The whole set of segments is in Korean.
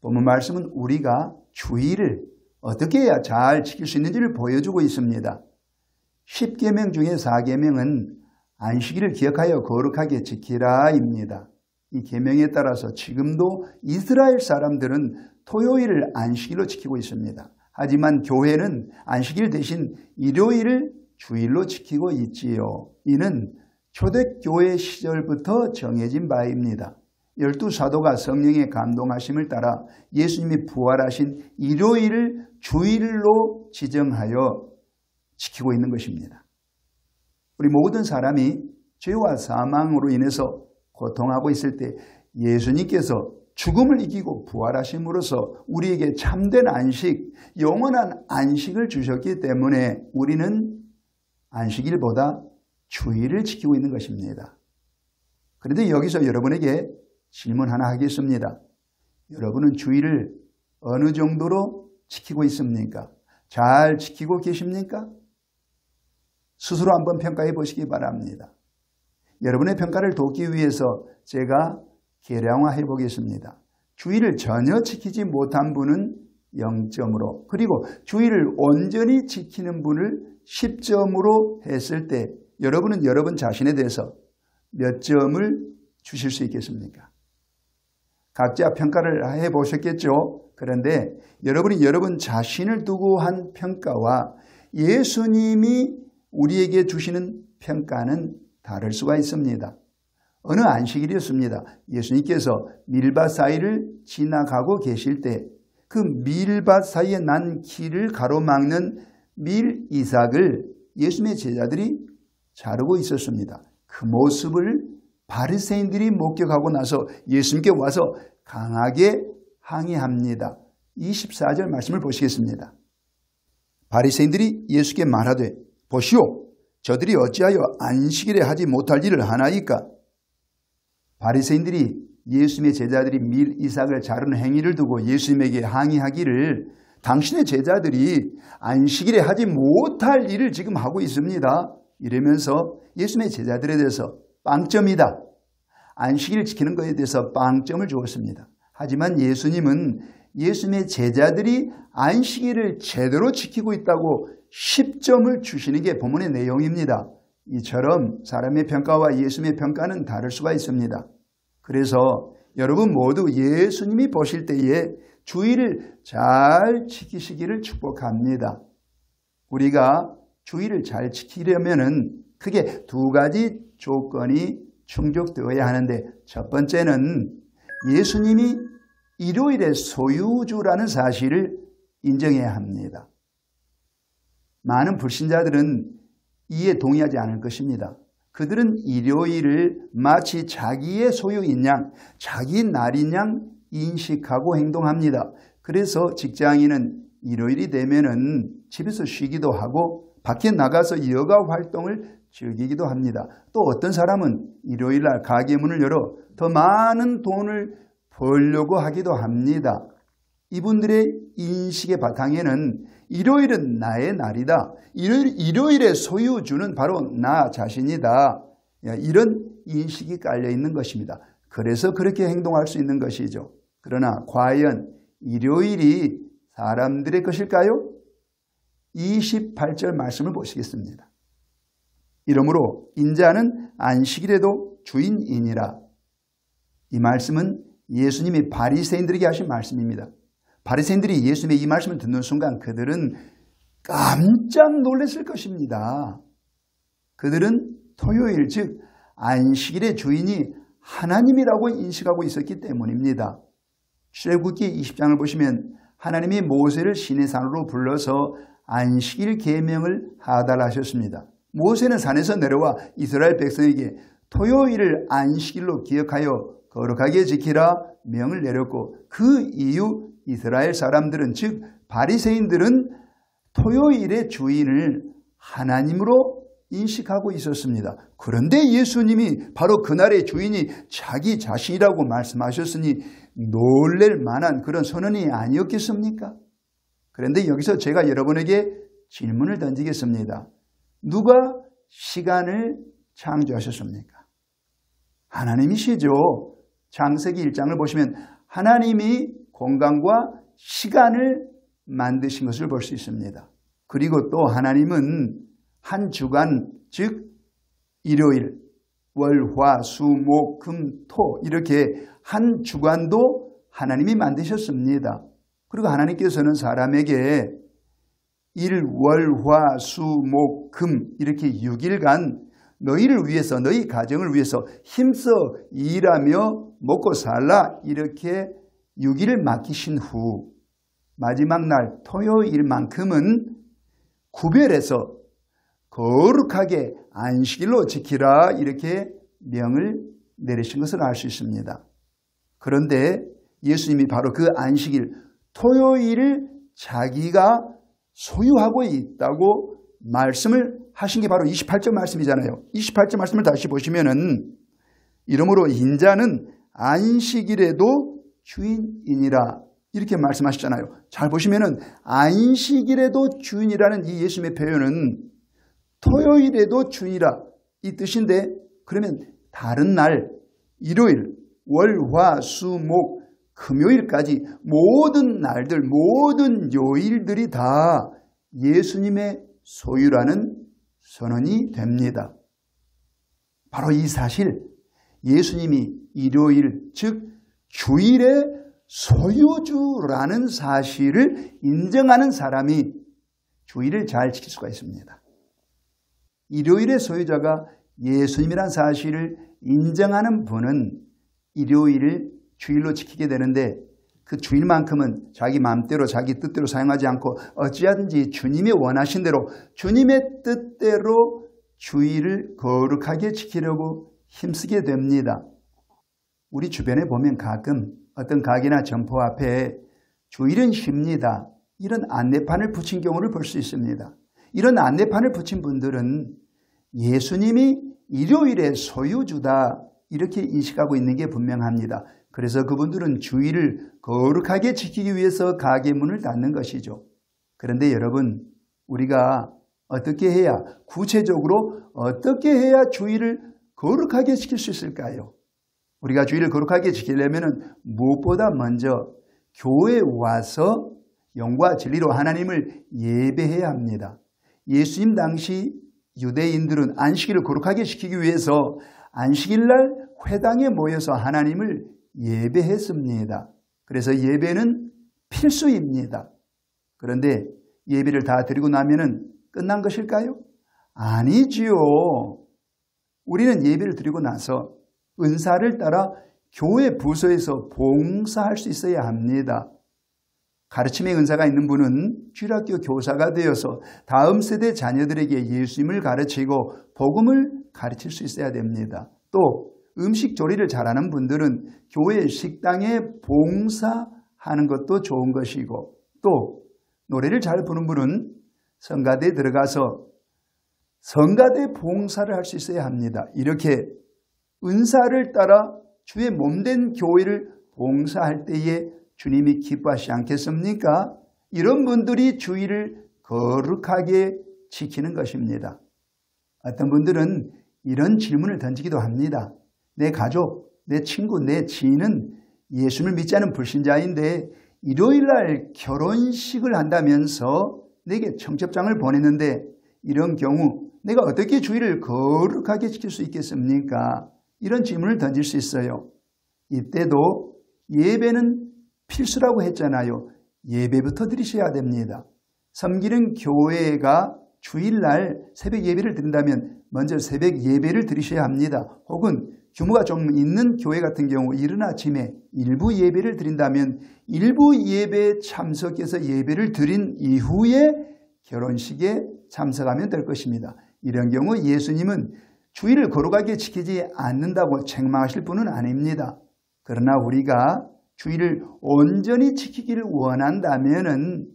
본문 말씀은 우리가 주의를 어떻게 해야 잘 지킬 수 있는지를 보여주고 있습니다. 10계명 중에 4계명은 안식일을 기억하여 거룩하게 지키라입니다. 이 계명에 따라서 지금도 이스라엘 사람들은 토요일을 안식일로 지키고 있습니다. 하지만 교회는 안식일 대신 일요일을 주일로 지키고 있지요. 이는 초대교회 시절부터 정해진 바입니다. 12사도가 성령의 감동하심을 따라 예수님이 부활하신 일요일을 주일로 지정하여 지키고 있는 것입니다. 우리 모든 사람이 죄와 사망으로 인해서 고통하고 있을 때 예수님께서 죽음을 이기고 부활하심으로써 우리에게 참된 안식, 영원한 안식을 주셨기 때문에 우리는 안식일보다 주일을 지키고 있는 것입니다. 그런데 여기서 여러분에게 질문 하나 하겠습니다. 여러분은 주일을 어느 정도로 지키고 있습니까? 잘 지키고 계십니까? 스스로 한번 평가해 보시기 바랍니다. 여러분의 평가를 돕기 위해서 제가 계량화해 보겠습니다. 주일을 전혀 지키지 못한 분은 0점으로, 그리고 주일을 온전히 지키는 분을 10점으로 했을 때 여러분은 여러분 자신에 대해서 몇 점을 주실 수 있겠습니까? 각자 평가를 해 보셨겠죠? 그런데 여러분이 여러분 자신을 두고 한 평가와 예수님이 우리에게 주시는 평가는 다를 수가 있습니다. 어느 안식일이었습니다. 예수님께서 밀밭 사이를 지나가고 계실 때 그 밀밭 사이에 난 길을 가로막는 밀이삭을 예수님의 제자들이 자르고 있었습니다. 그 모습을 바리새인들이 목격하고 나서 예수님께 와서 강하게 항의합니다. 24절 말씀을 보시겠습니다. 바리새인들이 예수께 말하되 보시오, 저들이 어찌하여 안식일에 하지 못할 일을 하나이까? 바리새인들이 예수님의 제자들이 밀이삭을 자르는 행위를 두고 예수님에게 항의하기를 당신의 제자들이 안식일에 하지 못할 일을 지금 하고 있습니다. 이러면서 예수님의 제자들에 대해서 빵점이다, 안식일 지키는 것에 대해서 빵점을 주었습니다. 하지만 예수님은 예수님의 제자들이 안식일을 제대로 지키고 있다고 10점을 주시는 게 본문의 내용입니다. 이처럼 사람의 평가와 예수님의 평가는 다를 수가 있습니다. 그래서 여러분 모두 예수님이 보실 때에 주일을 잘 지키시기를 축복합니다. 우리가 주일을 잘 지키려면은 크게 두 가지 조건이 충족되어야 하는데, 첫 번째는 예수님이 일요일의 소유주라는 사실을 인정해야 합니다. 많은 불신자들은 이에 동의하지 않을 것입니다. 그들은 일요일을 마치 자기의 소유인 양, 자기 날인 양 인식하고 행동합니다. 그래서 직장인은 일요일이 되면은 집에서 쉬기도 하고 밖에 나가서 여가 활동을 즐기기도 합니다. 또 어떤 사람은 일요일날 가게 문을 열어 더 많은 돈을 벌려고 하기도 합니다. 이분들의 인식의 바탕에는 일요일은 나의 날이다, 일요일의 소유주는 바로 나 자신이다, 이런 인식이 깔려 있는 것입니다. 그래서 그렇게 행동할 수 있는 것이죠. 그러나 과연 일요일이 사람들의 것일까요? 28절 말씀을 보시겠습니다. 이러므로 인자는 안식일에도 주인이니라. 이 말씀은 예수님이 바리새인들에게 하신 말씀입니다. 바리새인들이 예수님의 이 말씀을 듣는 순간 그들은 깜짝 놀랐을 것입니다. 그들은 토요일, 즉 안식일의 주인이 하나님이라고 인식하고 있었기 때문입니다. 출애굽기 20장을 보시면 하나님이 모세를 시내산으로 불러서 안식일 계명을 하달하셨습니다. 모세는 산에서 내려와 이스라엘 백성에게 토요일을 안식일로 기억하여 거룩하게 지키라 명을 내렸고, 그 이후 이스라엘 사람들은, 즉 바리새인들은 토요일의 주인을 하나님으로 인식하고 있었습니다. 그런데 예수님이 바로 그날의 주인이 자기 자신이라고 말씀하셨으니 놀랄 만한 그런 선언이 아니었겠습니까? 그런데 여기서 제가 여러분에게 질문을 던지겠습니다. 누가 시간을 창조하셨습니까? 하나님이시죠. 창세기 1장을 보시면 하나님이 공간과 시간을 만드신 것을 볼 수 있습니다. 그리고 또 하나님은 한 주간, 즉 일요일, 월, 화, 수, 목, 금, 토 이렇게 한 주간도 하나님이 만드셨습니다. 그리고 하나님께서는 사람에게 일, 월, 화, 수, 목, 금 이렇게 6일간 너희를 위해서, 너희 가정을 위해서 힘써 일하며 먹고 살라 이렇게 6일을 맡기신 후 마지막 날 토요일만큼은 구별해서 거룩하게 안식일로 지키라 이렇게 명을 내리신 것을 알 수 있습니다. 그런데 예수님이 바로 그 안식일 토요일을 자기가 소유하고 있다고 말씀을 하신 게 바로 28절 말씀이잖아요. 28절 말씀을 다시 보시면은 이러므로 인자는 안식일에도 주인이니라 이렇게 말씀하셨잖아요. 잘 보시면은 안식일에도 주인이라는 이 예수님의 표현은 토요일에도 주인이라 이 뜻인데 그러면 다른 날 일요일, 월, 화, 수, 목, 금요일까지 모든 날들, 모든 요일들이 다 예수님의 소유라는 선언이 됩니다. 바로 이 사실, 예수님이 일요일, 즉 주일의 소유주라는 사실을 인정하는 사람이 주일을 잘 지킬 수가 있습니다. 일요일의 소유자가 예수님이라는 사실을 인정하는 분은 일요일을 주일로 지키게 되는데 그 주일만큼은 자기 마음대로 자기 뜻대로 사용하지 않고 어찌하든지 주님이 원하신 대로 주님의 뜻대로 주일을 거룩하게 지키려고 힘쓰게 됩니다. 우리 주변에 보면 가끔 어떤 가게나 점포 앞에 주일은 쉽니다. 이런 안내판을 붙인 경우를 볼 수 있습니다. 이런 안내판을 붙인 분들은 예수님이 일요일의 소유주다 이렇게 인식하고 있는 게 분명합니다. 그래서 그분들은 주일을 거룩하게 지키기 위해서 가게 문을 닫는 것이죠. 그런데 여러분, 우리가 어떻게 해야, 구체적으로 어떻게 해야 주일을 거룩하게 지킬 수 있을까요? 우리가 주일을 거룩하게 지키려면 무엇보다 먼저 교회에 와서 영과 진리로 하나님을 예배해야 합니다. 예수님 당시 유대인들은 안식일을 거룩하게 지키기 위해서 안식일날 회당에 모여서 하나님을 예배했습니다. 그래서 예배는 필수입니다. 그런데 예배를 다 드리고 나면은 끝난 것일까요? 아니지요. 우리는 예배를 드리고 나서 은사를 따라 교회 부서에서 봉사할 수 있어야 합니다. 가르침의 은사가 있는 분은 주일학교 교사가 되어서 다음 세대 자녀들에게 예수님을 가르치고 복음을 가르칠 수 있어야 됩니다. 또 음식 조리를 잘하는 분들은 교회 식당에 봉사하는 것도 좋은 것이고 또 노래를 잘 부르는 분은 성가대에 들어가서 성가대 봉사를 할 수 있어야 합니다. 이렇게 은사를 따라 주의 몸된 교회를 봉사할 때에 주님이 기뻐하시지 않겠습니까? 이런 분들이 주일을 거룩하게 지키는 것입니다. 어떤 분들은 이런 질문을 던지기도 합니다. 내 가족, 내 친구, 내 지인은 예수님을 믿지 않은 불신자인데 일요일날 결혼식을 한다면서 내게 청첩장을 보냈는데 이런 경우 내가 어떻게 주일을 거룩하게 지킬 수 있겠습니까? 이런 질문을 던질 수 있어요. 이때도 예배는 필수라고 했잖아요. 예배부터 드리셔야 됩니다. 섬기는 교회가 주일날 새벽 예배를 드린다면 먼저 새벽 예배를 드리셔야 합니다. 혹은 규모가 좀 있는 교회 같은 경우 이른 아침에 일부 예배를 드린다면 일부 예배에 참석해서 예배를 드린 이후에 결혼식에 참석하면 될 것입니다. 이런 경우 예수님은 주일을 거룩하게 지키지 않는다고 책망하실 분은 아닙니다. 그러나 우리가 주일을 온전히 지키기를 원한다면은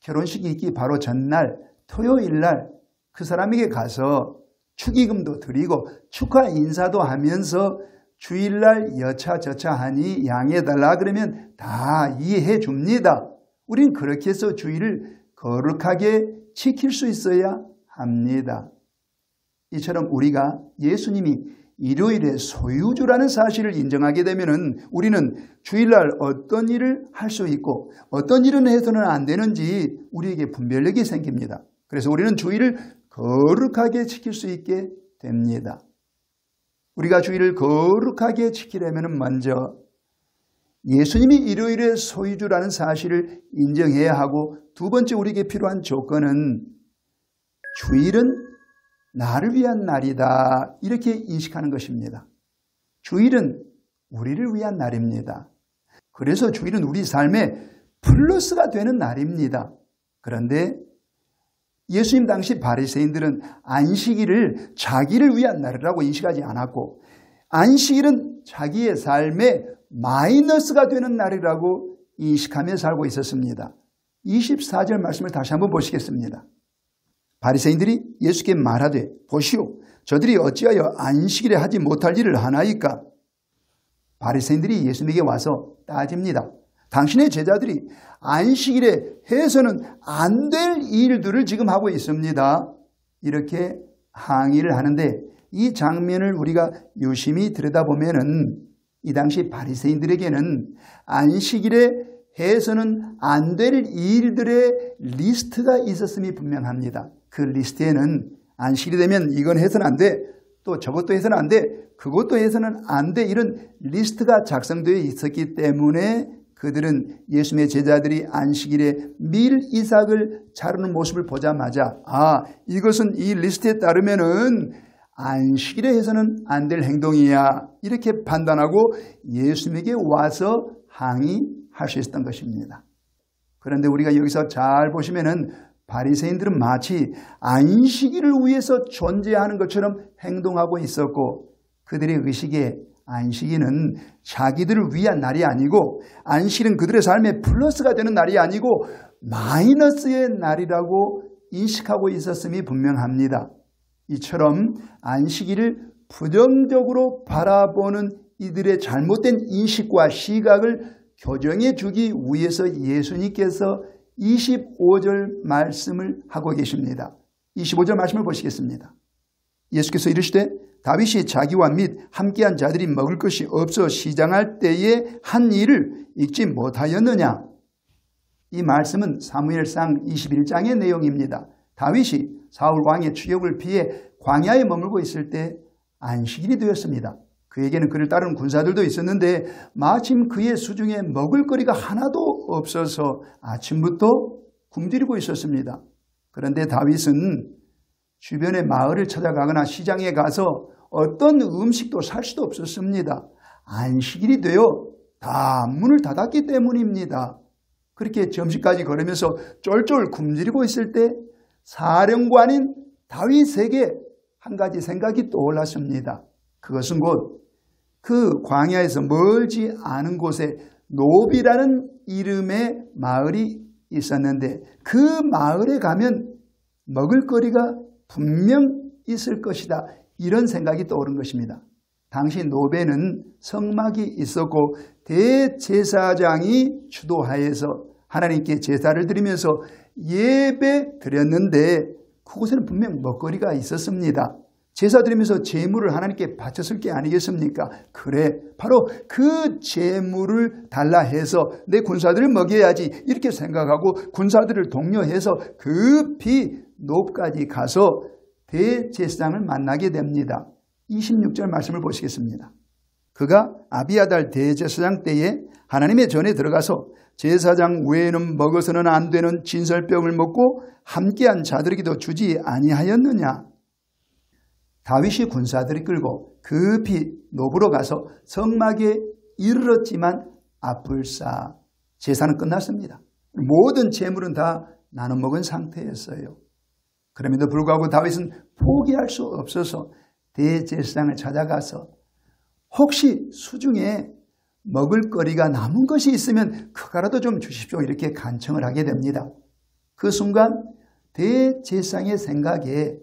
결혼식이 있기 바로 전날 토요일날 그 사람에게 가서 축의금도 드리고 축하 인사도 하면서 주일날 여차저차하니 양해해달라 그러면 다 이해해 줍니다. 우린 그렇게 해서 주일을 거룩하게 지킬 수 있어야 합니다. 이처럼 우리가 예수님이 일요일의 소유주라는 사실을 인정하게 되면 우리는 주일날 어떤 일을 할 수 있고 어떤 일은 해서는 안 되는지 우리에게 분별력이 생깁니다. 그래서 우리는 주일을 거룩하게 지킬 수 있게 됩니다. 우리가 주일을 거룩하게 지키려면 먼저 예수님이 일요일의 소유주라는 사실을 인정해야 하고, 두 번째 우리에게 필요한 조건은 주일은 나를 위한 날이다, 이렇게 인식하는 것입니다. 주일은 우리를 위한 날입니다. 그래서 주일은 우리 삶의 플러스가 되는 날입니다. 그런데 예수님 당시 바리새인들은 안식일을 자기를 위한 날이라고 인식하지 않았고, 안식일은 자기의 삶의 마이너스가 되는 날이라고 인식하며 살고 있었습니다. 24절 말씀을 다시 한번 보시겠습니다. 바리새인들이 예수께 말하되 보시오, 저들이 어찌하여 안식일에 하지 못할 일을 하나이까? 바리새인들이 예수님에게 와서 따집니다. 당신의 제자들이 안식일에 해서는 안 될 일들을 지금 하고 있습니다. 이렇게 항의를 하는데, 이 장면을 우리가 유심히 들여다보면은 이 당시 바리새인들에게는 안식일에 해서는 안 될 일들의 리스트가 있었음이 분명합니다. 그 리스트에는 안식일이 되면 이건 해서는 안 돼, 또 저것도 해서는 안 돼, 그것도 해서는 안 돼, 이런 리스트가 작성되어 있었기 때문에 그들은 예수님의 제자들이 안식일에 밀 이삭을 자르는 모습을 보자마자 이것은 이 리스트에 따르면은 안식일에 해서는 안 될 행동이야, 이렇게 판단하고 예수님에게 와서 항의할 수 있었던 것입니다. 그런데 우리가 여기서 잘 보시면은 바리새인들은 마치 안식일을 위해서 존재하는 것처럼 행동하고 있었고, 그들의 의식에 안식일은 자기들을 위한 날이 아니고, 안식일은 그들의 삶에 플러스가 되는 날이 아니고 마이너스의 날이라고 인식하고 있었음이 분명합니다. 이처럼 안식일을 부정적으로 바라보는 이들의 잘못된 인식과 시각을 교정해 주기 위해서 예수님께서 25절 말씀을 하고 계십니다. 25절 말씀을 보시겠습니다. 예수께서 이르시되 다윗이 자기와 및 함께한 자들이 먹을 것이 없어 시장할 때에 한 일을 읽지 못하였느냐? 이 말씀은 사무엘상 21장의 내용입니다. 다윗이 사울 왕의 추격을 피해 광야에 머물고 있을 때 안식일이 되었습니다. 그에게는 그를 따르는 군사들도 있었는데 마침 그의 수중에 먹을 거리가 하나도 없어서 아침부터 굶주리고 있었습니다. 그런데 다윗은 주변의 마을을 찾아가거나 시장에 가서 어떤 음식도 살 수도 없었습니다. 안식일이 되어 다 문을 닫았기 때문입니다. 그렇게 점심까지 걸으면서 쫄쫄 굶주리고 있을 때 사령관인 다윗에게 한 가지 생각이 떠올랐습니다. 그것은 곧 그 광야에서 멀지 않은 곳에 노비라는 이름의 마을이 있었는데 그 마을에 가면 먹을 거리가 분명 있을 것이다, 이런 생각이 떠오른 것입니다. 당시 노베는 성막이 있었고 대제사장이 주도하여서 하나님께 제사를 드리면서 예배 드렸는데 그곳에는 분명 먹거리가 있었습니다. 제사 드리면서 제물을 하나님께 바쳤을 게 아니겠습니까? 그래, 바로 그 제물을 달라 해서 내 군사들을 먹여야지, 이렇게 생각하고 군사들을 독려해서 급히 놉까지 가서 대제사장을 만나게 됩니다. 26절 말씀을 보시겠습니다. 그가 아비아달 대제사장 때에 하나님의 전에 들어가서 제사장 외에는 먹어서는 안 되는 진설병을 먹고 함께한 자들에게도 주지 아니하였느냐? 다윗이 군사들이 끌고 급히 노브로 가서 성막에 이르렀지만 앞불사 제사는 끝났습니다. 모든 제물은 다 나눠 먹은 상태였어요. 그럼에도 불구하고 다윗은 포기할 수 없어서 대제사장을 찾아가서 혹시 수중에 먹을 거리가 남은 것이 있으면 그거라도 좀 주십시오, 이렇게 간청을 하게 됩니다. 그 순간 대제사장의 생각에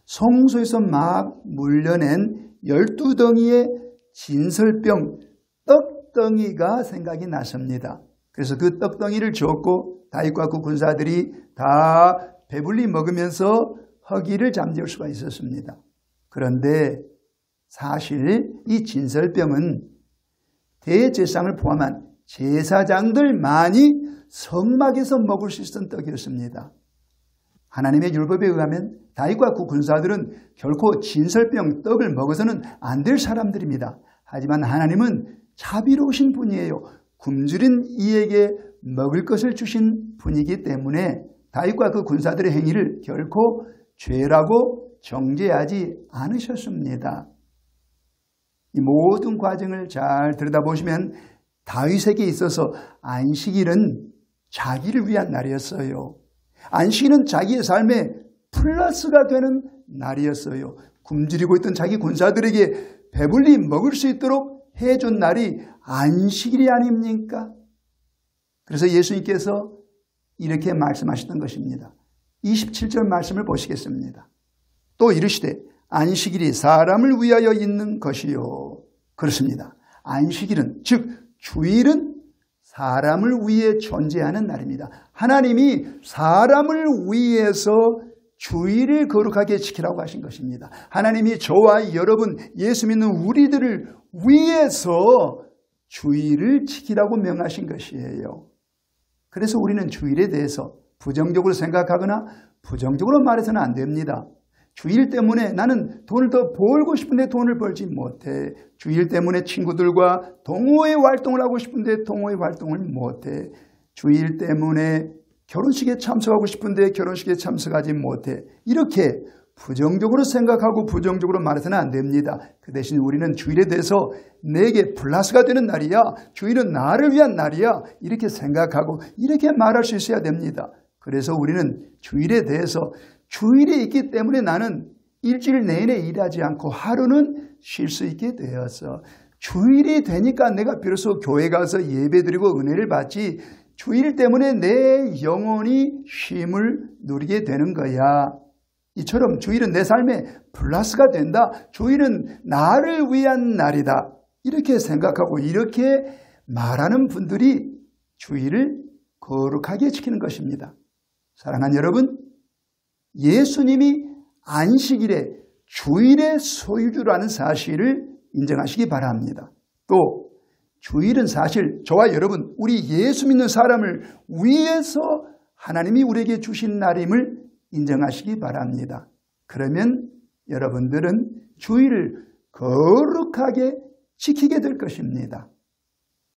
성소에서 막 물려낸 12덩이의 진설병 떡덩이가 생각이 났습니다. 그래서 그 떡덩이를 줬고 다윗과 그 군사들이 다 배불리 먹으면서 허기를 잠재울 수가 있었습니다. 그런데 사실 이 진설병은 대제사장을 포함한 제사장들만이 성막에서 먹을 수 있었던 떡이었습니다. 하나님의 율법에 의하면 다윗과 그 군사들은 결코 진설병 떡을 먹어서는 안 될 사람들입니다. 하지만 하나님은 자비로우신 분이에요. 굶주린 이에게 먹을 것을 주신 분이기 때문에 다윗과 그 군사들의 행위를 결코 죄라고 정죄하지 않으셨습니다. 이 모든 과정을 잘 들여다보시면 다윗에게 있어서 안식일은 자기를 위한 날이었어요. 안식일은 자기의 삶에 플러스가 되는 날이었어요. 굶주리고 있던 자기 군사들에게 배불리 먹을 수 있도록 해준 날이 안식일이 아닙니까? 그래서 예수님께서 이렇게 말씀하셨던 것입니다. 27절 말씀을 보시겠습니다. 또 이르시되 안식일이 사람을 위하여 있는 것이요. 그렇습니다. 안식일은 즉 주일은 사람을 위해 존재하는 날입니다. 하나님이 사람을 위해서 주일을 거룩하게 지키라고 하신 것입니다. 하나님이 저와 여러분 예수 믿는 우리들을 위해서 주일을 지키라고 명하신 것이에요. 그래서 우리는 주일에 대해서 부정적으로 생각하거나 부정적으로 말해서는 안 됩니다. 주일 때문에 나는 돈을 더 벌고 싶은데 돈을 벌지 못해. 주일 때문에 친구들과 동호회 활동을 하고 싶은데 동호회 활동을 못해. 주일 때문에 결혼식에 참석하고 싶은데 결혼식에 참석하지 못해. 이렇게 부정적으로 생각하고 부정적으로 말해서는 안 됩니다. 그 대신 우리는 주일에 대해서 내게 플러스가 되는 날이야. 주일은 나를 위한 날이야. 이렇게 생각하고 이렇게 말할 수 있어야 됩니다. 그래서 우리는 주일에 대해서 주일이 있기 때문에 나는 일주일 내내 일하지 않고 하루는 쉴 수 있게 되어서 주일이 되니까 내가 비로소 교회 가서 예배드리고 은혜를 받지 주일 때문에 내 영혼이 쉼을 누리게 되는 거야. 이처럼 주일은 내 삶에 플러스가 된다. 주일은 나를 위한 날이다. 이렇게 생각하고 이렇게 말하는 분들이 주일을 거룩하게 지키는 것입니다. 사랑하는 여러분, 예수님이 안식일에 주일의 소유주라는 사실을 인정하시기 바랍니다. 또 주일은 사실 저와 여러분, 우리 예수 믿는 사람을 위해서 하나님이 우리에게 주신 날임을 인정하시기 바랍니다. 그러면 여러분들은 주일을 거룩하게 지키게 될 것입니다.